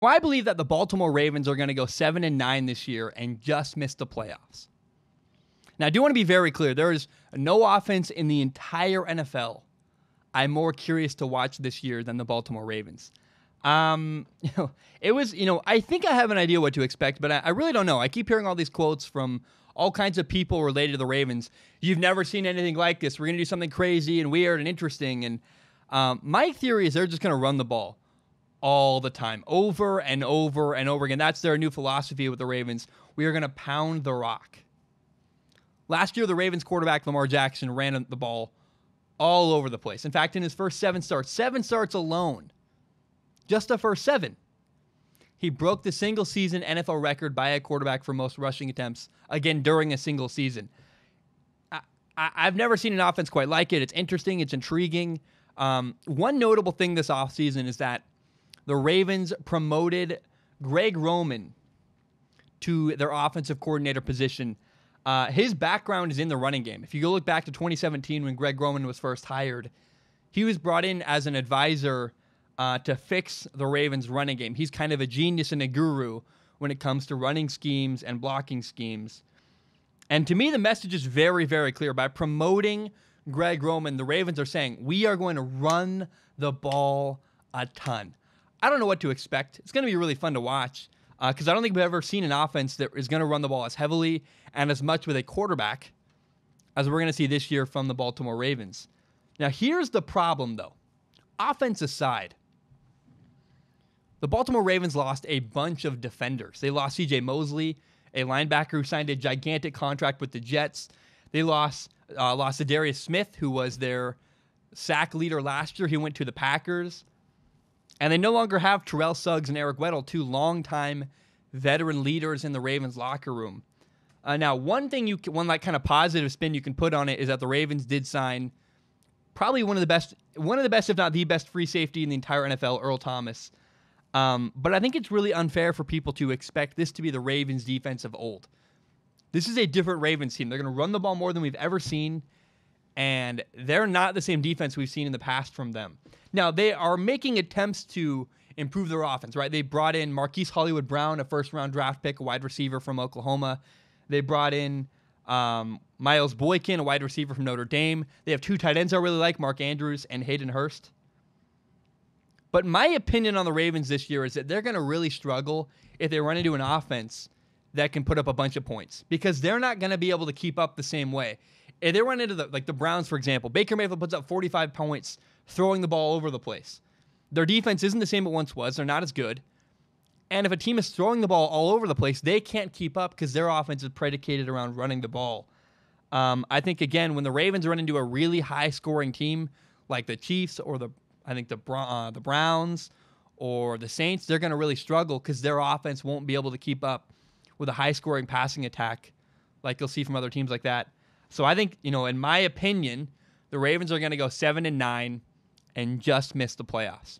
Well, I believe that the Baltimore Ravens are going to go 7-9 this year and just miss the playoffs. Now, I do want to be very clear. There is no offense in the entire NFL I'm more curious to watch this year than the Baltimore Ravens. I think I have an idea what to expect, but I really don't know. I keep hearing all these quotes from all kinds of people related to the Ravens. You've never seen anything like this. We're going to do something crazy and weird and interesting. And my theory is they're just going to run the ball all the time, over and over and over again. That's their new philosophy with the Ravens. We are going to pound the rock. Last year, the Ravens quarterback, Lamar Jackson, ran the ball all over the place. In fact, in his first 7 starts alone, just the first 7, he broke the single-season NFL record by a quarterback for most rushing attempts, again, during a single season. I've never seen an offense quite like it. It's interesting. It's intriguing. One notable thing this offseason is that the Ravens promoted Greg Roman to their offensive coordinator position. His background is in the running game. If you go look back to 2017 when Greg Roman was first hired, he was brought in as an advisor to fix the Ravens' running game. He's kind of a genius and a guru when it comes to running schemes and blocking schemes. And to me, the message is very, very clear. By promoting Greg Roman, the Ravens are saying, we are going to run the ball a ton. I don't know what to expect. It's going to be really fun to watch because I don't think we've ever seen an offense that is going to run the ball as heavily and as much with a quarterback as we're going to see this year from the Baltimore Ravens. Now, here's the problem, though. Offense aside, the Baltimore Ravens lost a bunch of defenders. They lost C.J. Mosley, a linebacker who signed a gigantic contract with the Jets. They lost Zadarius Smith, who was their sack leader last year. He went to the Packers. And they no longer have Terrell Suggs and Eric Weddle, 2 longtime veteran leaders in the Ravens locker room. Now, one kind of positive spin you can put on it is that the Ravens did sign probably one of the best, if not the best, free safety in the entire NFL, Earl Thomas. But I think it's really unfair for people to expect this to be the Ravens defense of old. This is a different Ravens team. They're going to run the ball more than we've ever seen, and they're not the same defense we've seen in the past from them. Now, they are making attempts to improve their offense, right? They brought in Marquise Hollywood Brown, a first-round draft pick, a wide receiver from Oklahoma. They brought in Miles Boykin, a wide receiver from Notre Dame. They have 2 tight ends I really like, Mark Andrews and Hayden Hurst. But my opinion on the Ravens this year is that they're going to really struggle if they run into an offense that can put up a bunch of points because they're not going to be able to keep up the same way. If they run into the Browns, for example, Baker Mayfield puts up 45 points throwing the ball over the place. Their defense isn't the same it once was. They're not as good. And if a team is throwing the ball all over the place, they can't keep up because their offense is predicated around running the ball. I think, again, when the Ravens run into a really high-scoring team like the Chiefs or the Browns or the Saints, they're going to really struggle because their offense won't be able to keep up with a high-scoring passing attack like you'll see from other teams like that. So I think, in my opinion, the Ravens are going to go 7-9 and just miss the playoffs.